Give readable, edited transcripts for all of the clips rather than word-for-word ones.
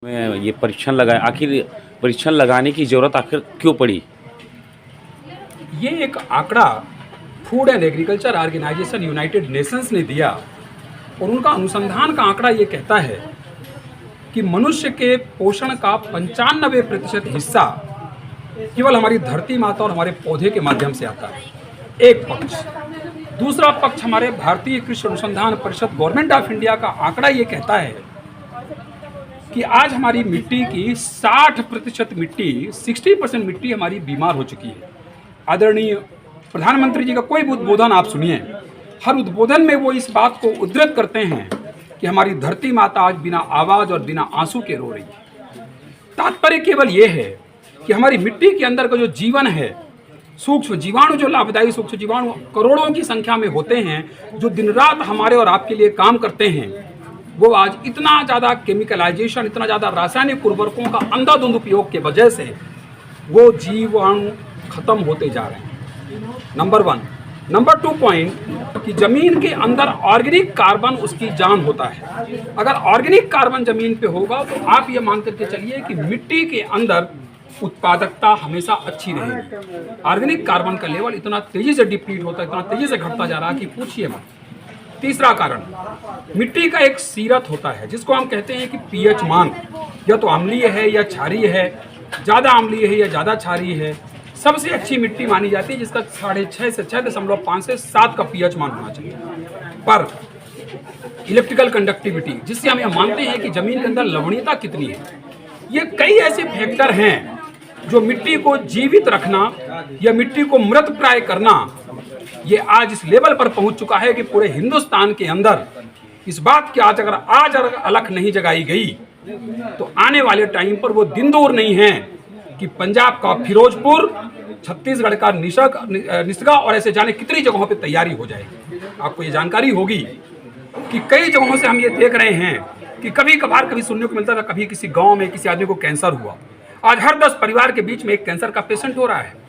में ये परीक्षण लगाए, आखिर परीक्षण लगाने की ज़रूरत आखिर क्यों पड़ी? ये एक आंकड़ा Food and Agriculture Organization United Nations ने दिया और उनका अनुसंधान का आंकड़ा ये कहता है कि मनुष्य के पोषण का 95% हिस्सा केवल हमारी धरती माता और हमारे पौधे के माध्यम से आता है। एक पक्ष। दूसरा पक्ष हमारे भारतीय कृषि अनुसंधान परिषद गवर्नमेंट ऑफ इंडिया का आंकड़ा ये कहता है कि आज हमारी मिट्टी की 60% मिट्टी 60% मिट्टी हमारी बीमार हो चुकी है। आदरणीय प्रधानमंत्री जी का कोई भी उद्बोधन आप सुनिए, हर उद्बोधन में वो इस बात को उद्धृत करते हैं कि हमारी धरती माता आज बिना आवाज़ और बिना आंसू के रो रही है। तात्पर्य केवल ये है कि हमारी मिट्टी के अंदर का जो जीवन है, सूक्ष्म जीवाणु, जो लाभदायी सूक्ष्म जीवाणु करोड़ों की संख्या में होते हैं, जो दिन रात हमारे और आपके लिए काम करते हैं, वो आज इतना ज़्यादा केमिकलाइजेशन, इतना ज़्यादा रासायनिक उर्वरकों का अंधाधुंध उपयोग के वजह से वो जीवाणु खत्म होते जा रहे हैं। नंबर 1। नंबर 2 पॉइंट कि जमीन के अंदर ऑर्गेनिक कार्बन उसकी जान होता है। अगर ऑर्गेनिक कार्बन जमीन पे होगा तो आप ये मान करके चलिए कि मिट्टी के अंदर उत्पादकता हमेशा अच्छी रहेगी। ऑर्गेनिक कार्बन का लेवल इतना तेजी से डिप्लीट होता है, इतना तेजी से घटता जा रहा है कि पूछिए मत। तीसरा कारण, मिट्टी का एक सीरत होता है जिसको हम कहते हैं कि पीएच मान, या तो अम्लीय है या क्षारीय है, ज़्यादा अम्लीय है या ज़्यादा क्षारीय है। सबसे अच्छी मिट्टी मानी जाती है जिसका 6.5 से 6.5 से 7 का पीएच मान होना चाहिए। पर इलेक्ट्रिकल कंडक्टिविटी, जिससे हम यह मानते हैं कि जमीन के अंदर लवणीयता कितनी है, ये कई ऐसे फैक्टर हैं जो मिट्टी को जीवित रखना या मिट्टी को मृत प्राय करना, ये आज इस लेवल पर पहुंच चुका है कि पूरे हिंदुस्तान के अंदर इस बात की आज अगर अलख नहीं जगाई गई तो आने वाले टाइम पर वो दिन दूर नहीं है कि पंजाब का फिरोजपुर, छत्तीसगढ़ का निसगा और ऐसे जाने कितनी जगहों पे तैयारी हो जाएगी। आपको ये जानकारी होगी कि कई जगहों से हम ये देख रहे हैं कि कभी कभार कभी सुनने को मिलता था, कभी किसी गांव में किसी आदमी को कैंसर हुआ, आज हर 10 परिवार के बीच में एक कैंसर का पेशेंट हो रहा है।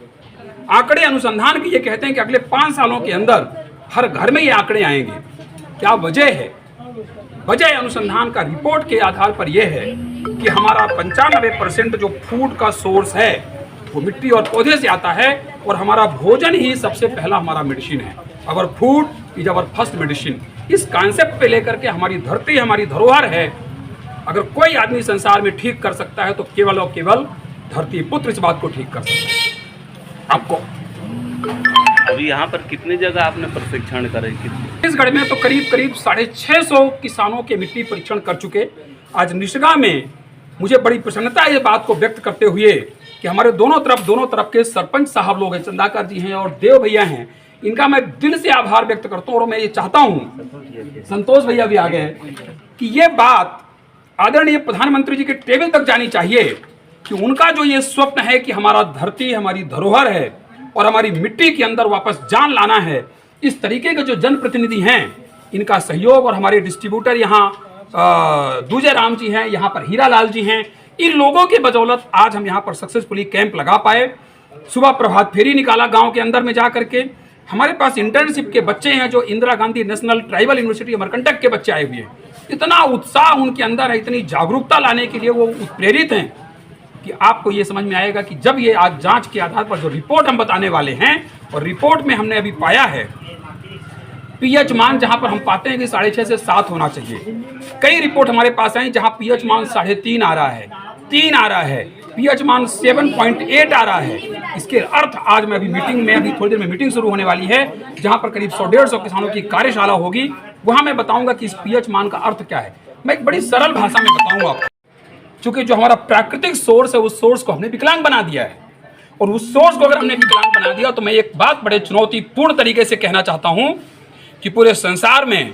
आंकड़े अनुसंधान के ये कहते हैं कि अगले 5 सालों के अंदर हर घर में ये आंकड़े आएंगे। क्या वजह है? वजह अनुसंधान का रिपोर्ट के आधार पर यह है कि हमारा 95% जो फूड का सोर्स है वो मिट्टी और पौधे से आता है, और हमारा भोजन ही सबसे पहला हमारा मेडिसिन है। Our food is our first medicine. इस कॉन्सेप्ट पे लेकर के हमारी धरती हमारी धरोहर है। अगर कोई आदमी संसार में ठीक कर सकता है तो केवल और केवल धरती पुत्र इस बात को ठीक कर सकता है। आपको अभी यहाँ पर कितनी जगह आपने प्रशिक्षण करे? छत्तीसगढ़ में तो करीब 650 किसानों के मिट्टी परीक्षण कर चुके। आज निसगा में मुझे बड़ी प्रसन्नता है इस बात को व्यक्त करते हुए कि हमारे दोनों तरफ के सरपंच साहब लोग हैं, चंदाकर जी हैं और देव भैया हैं, इनका मैं दिल से आभार व्यक्त करता हूँ। और मैं ये चाहता हूँ, संतोष भैया भी आ गए हैं, कि ये बात आदरणीय प्रधानमंत्री जी के टेबल तक जानी चाहिए कि उनका जो ये स्वप्न है कि हमारा धरती हमारी धरोहर है और हमारी मिट्टी के अंदर वापस जान लाना है, इस तरीके के जो जनप्रतिनिधि हैं इनका सहयोग, और हमारे डिस्ट्रीब्यूटर यहाँ दूजे राम जी हैं, यहाँ पर हीरा लाल जी हैं, इन लोगों के बदौलत आज हम यहाँ पर सक्सेसफुली कैंप लगा पाए। सुबह प्रभात फेरी निकाला गांव के अंदर में जा करके। हमारे पास इंटर्नशिप के बच्चे हैं जो Indira Gandhi national tribal university Amarkantak के बच्चे आए हुए हैं। इतना उत्साह उनके अंदर है, इतनी जागरूकता लाने के लिए वो प्रेरित हैं कि आपको ये समझ में आएगा कि जब ये आज जांच के आधार पर जो रिपोर्ट हम बताने वाले हैं, और रिपोर्ट में हमने अभी पाया है पीएच मान जहां पर हम पाते हैं कि 6.5 से 7 होना चाहिए। कई रिपोर्ट हमारे पास आई जहां पीएच मान 3.5 आ रहा है, 3 आ रहा है, पीएच मान 7.8 आ रहा है। इसके अर्थ आज मैं अभी मीटिंग में, अभी थोड़ी देर में मीटिंग शुरू होने वाली है जहां पर करीब 100-150 किसानों की कार्यशाला होगी, वहां मैं बताऊंगा कि इस पीएच मान का अर्थ क्या है। मैं एक बड़ी सरल भाषा में बताऊंगा आपको, क्योंकि जो हमारा प्राकृतिक सोर्स है उस सोर्स को हमने विकलांग बना दिया है, और उस सोर्स को अगर हमने विकलांग बना दिया तो मैं एक बात बड़े चुनौतीपूर्ण तरीके से कहना चाहता हूं कि पूरे संसार में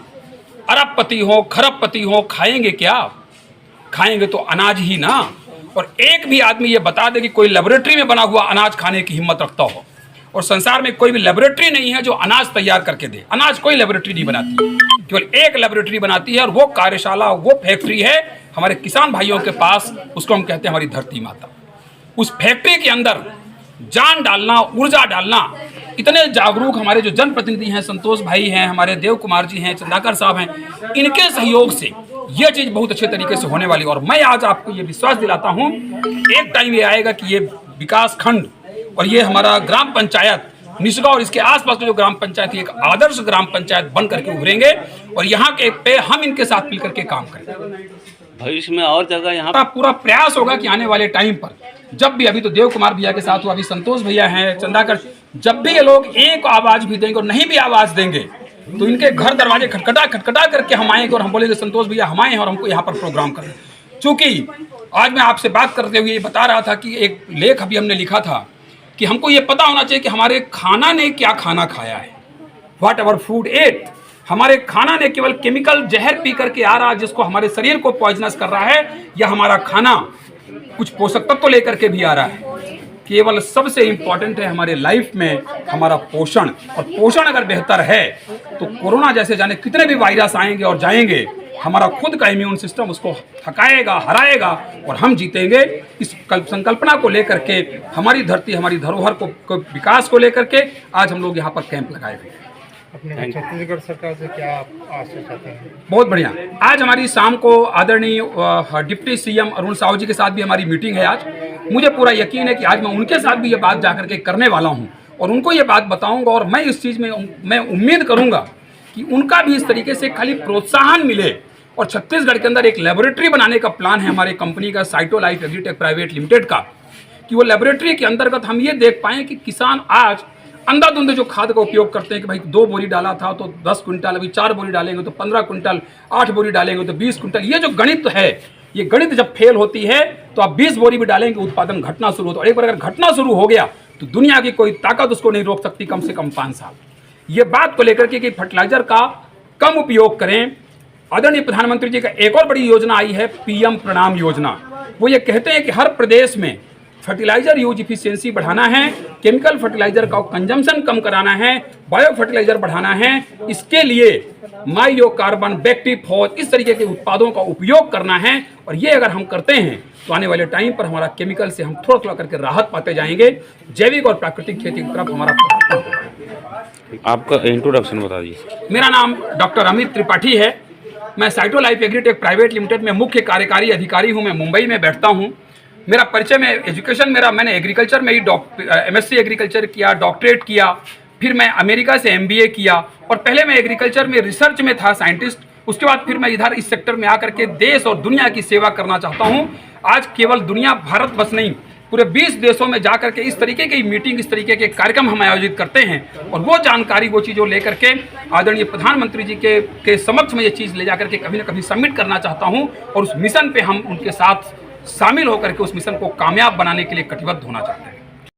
अरबपति हो खरबपति हो, खाएंगे क्या? खाएंगे तो अनाज ही ना। और एक भी आदमी ये बता दे कि कोई लेबोरेटरी में बना हुआ अनाज खाने की हिम्मत रखता हो, और संसार में कोई भी लेबोरेटरी नहीं है जो अनाज तैयार करके दे। अनाज कोई लेबोरेटरी नहीं बनाती, केवल एक लेबोरेटरी बनाती है, और वो कार्यशाला, वो फैक्ट्री है हमारे किसान भाइयों के पास। उसको हम कहते हैं हमारी धरती माता। उस फैक्ट्री के अंदर जान डालना, ऊर्जा डालना, इतने जागरूक हमारे जो जनप्रतिनिधि हैं, संतोष भाई हैं, हमारे देव कुमार जी हैं, चंदाकर साहब हैं, इनके सहयोग से ये चीज़ बहुत अच्छे तरीके से होने वाली। और मैं आज आपको ये विश्वास दिलाता हूँ, एक टाइम ये आएगा कि ये विकास खंड और ये हमारा ग्राम पंचायत निष्गा और इसके आसपास के जो ग्राम पंचायत एक आदर्श ग्राम पंचायत बन करके उभरेंगे और यहाँ के पे हम इनके साथ मिल करके काम करेंगे। भविष्य में और जगह यहाँ पूरा प्रयास होगा कि आने वाले टाइम पर जब भी, अभी तो देव कुमार भैया के साथ हुआ, अभी संतोष भैया हैं, चंदाकर, जब भी ये लोग एक आवाज भी देंगे और नहीं भी आवाज देंगे तो इनके घर दरवाजे खटखटा करके हम आएंगे और हम बोलेंगे संतोष भैया हम आए हैं और हमको यहाँ पर प्रोग्राम करना। चूंकि आज मैं आपसे बात करते हुए ये बता रहा था कि एक लेख अभी हमने लिखा था कि हमको ये पता होना चाहिए कि हमारे खाना ने क्या खाना खाया है, व्हाट एवर फूड एट। हमारे खाना ने केवल केमिकल जहर पी करके आ रहा है जिसको हमारे शरीर को पॉइजनस कर रहा है, या हमारा खाना कुछ पोषक तत्व लेकर के भी आ रहा है। केवल सबसे इंपॉर्टेंट है हमारे लाइफ में हमारा पोषण, और पोषण अगर बेहतर है तो कोरोना जैसे जाने कितने भी वायरस आएंगे और जाएंगे, हमारा खुद का इम्यून सिस्टम उसको थकाएगा, हराएगा और हम जीतेंगे। इस संकल्पना को लेकर के हमारी धरती, हमारी धरोहर को विकास को लेकर के आज हम लोग यहाँ पर कैंप लगाए हुए हैं। अपने छत्तीसगढ़ सरकार से क्या आप आशा चाहते हैं? बहुत बढ़िया। आज हमारी शाम को आदरणीय डिप्टी सीएम अरुण साहू जी के साथ भी हमारी मीटिंग है। आज मुझे पूरा यकीन है कि आज मैं उनके साथ भी ये बात जाकर के करने वाला हूँ और उनको ये बात बताऊंगा, और मैं इस चीज़ में मैं उम्मीद करूंगा कि उनका भी इस तरीके से खाली प्रोत्साहन मिले। और छत्तीसगढ़ के अंदर एक लेबोरेटरी बनाने का प्लान है हमारे कंपनी का, Cyto Life Agritech Private Limited का, कि वो लेबोरेटरी के अंतर्गत हम ये देख पाएँ कि किसान आज अंधाधुंध जो खाद का उपयोग करते हैं कि भाई 2 बोरी डाला था तो 10 क्विंटल, अभी 4 बोरी डालेंगे तो 15 क्विंटल, 8 बोरी डालेंगे तो 20 क्विंटल, ये जो गणित है, ये गणित जब फेल होती है तो आप 20 बोरी भी डालेंगे उत्पादन घटना शुरू होता है। और एक बार अगर घटना शुरू हो गया तो दुनिया की कोई ताकत उसको नहीं रोक सकती, कम से कम 5 साल। ये बात को लेकर के कि फर्टिलाइजर का कम उपयोग करें। आदरणीय प्रधानमंत्री जी का एक और बड़ी योजना आई है, पीएम प्रणाम योजना। वो ये कहते हैं कि हर प्रदेश में फर्टिलाइजर यूज इफिशियंसी बढ़ाना है, केमिकल फर्टिलाइजर का कंजम्पशन कम कराना है, बायो फर्टिलाइजर बढ़ाना है। इसके लिए माइयो कार्बन, बैक्टीफॉस, इस तरीके के उत्पादों का उपयोग करना है। और ये अगर हम करते हैं तो आने वाले टाइम पर हमारा केमिकल से हम थोड़ा थोड़ा करके राहत पाते जाएंगे। जैविक और प्राकृतिक खेती की तरफ हमारा आपका इंट्रोडक्शन बता दीजिए। मेरा नाम डॉक्टर अमित त्रिपाठी है। मैं Cyto Life Agritech Private Limited में मुख्य कार्यकारी अधिकारी हूँ। मैं मुंबई में बैठता हूँ। मेरा परिचय में एजुकेशन मैंने एग्रीकल्चर में ही MSc एग्रीकल्चर किया, डॉक्टरेट किया, फिर मैं अमेरिका से MBA किया और पहले मैं एग्रीकल्चर में रिसर्च में था, साइंटिस्ट। उसके बाद फिर मैं इधर इस सेक्टर में आकर के देश और दुनिया की सेवा करना चाहता हूँ। आज केवल दुनिया, भारत बस नहीं, पूरे 20 देशों में जाकर के इस तरीके की मीटिंग, इस तरीके के कार्यक्रम हम आयोजित करते हैं और वो जानकारी, वो चीज़ों लेकर के आदरणीय प्रधानमंत्री जी के समक्ष में ये चीज़ ले जाकर के कभी ना कभी सबमिट करना चाहता हूँ और उस मिशन पे हम उनके साथ शामिल होकर के उस मिशन को कामयाब बनाने के लिए कटिबद्ध होना चाहते हैं।